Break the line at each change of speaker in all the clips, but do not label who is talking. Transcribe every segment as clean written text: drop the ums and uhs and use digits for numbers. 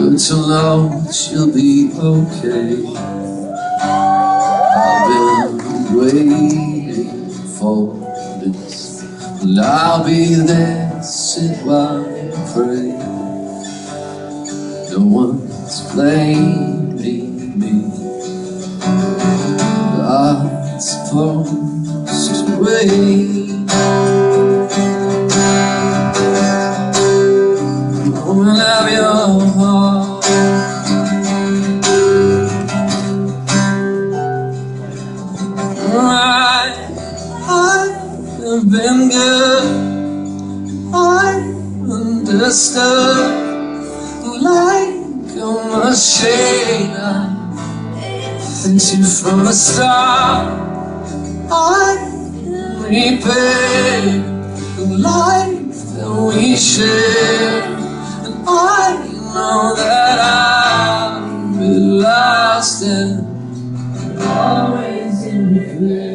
good to know that you'll be okay. I've been waiting for this, and I'll be there, sit while you pray. No one's blaming me, I'm supposed to wait. Have your heart. I've been good, I've understood, like a machine. I fix you from the start. I repay the life that we share. I know that I'll be lost and always in regret.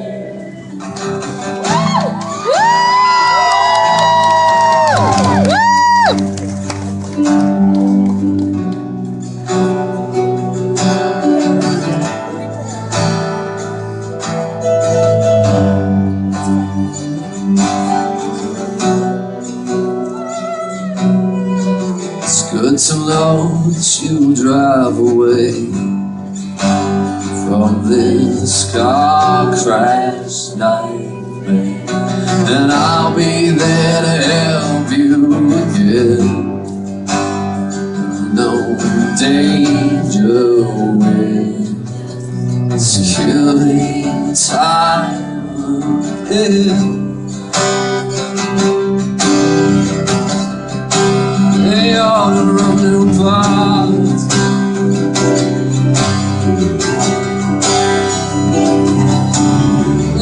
Good to know that you drive away from this car crash nightmare, and I'll be there to help you again. No danger with it's killing time ahead. They all run apart.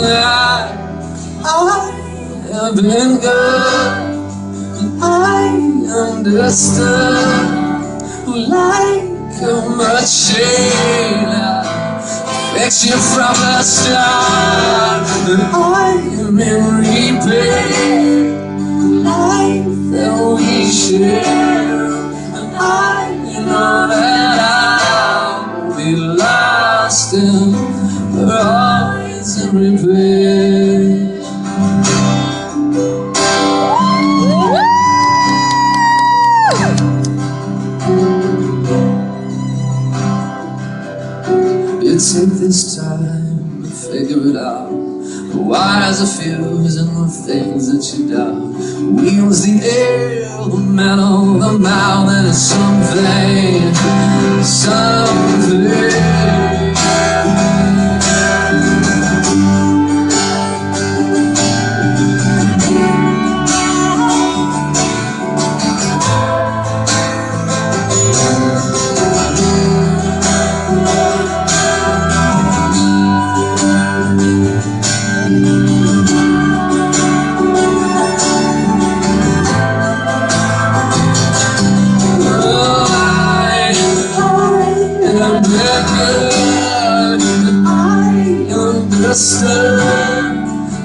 I have been good, and I understood, like a machine. I fix you from the start, and I am in repair. Life that we share, and I know that I'll be lost and we're always in repair. You take this time to figure it out. The wires are fused and the things that you doubt. We use the air, the metal, the mouth, and it's something.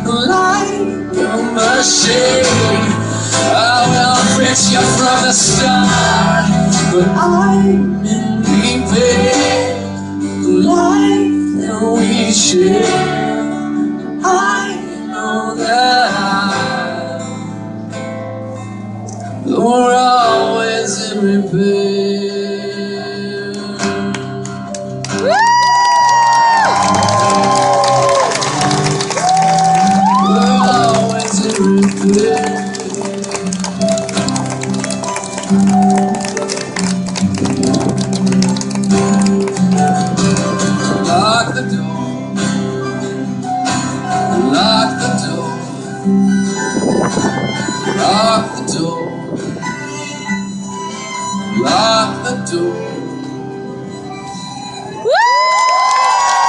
Like a machine, I will fix you from the start, but I'm in repair. The life that we share, I know that we're always in repair. Lock the door, lock the door, lock the door, lock the door.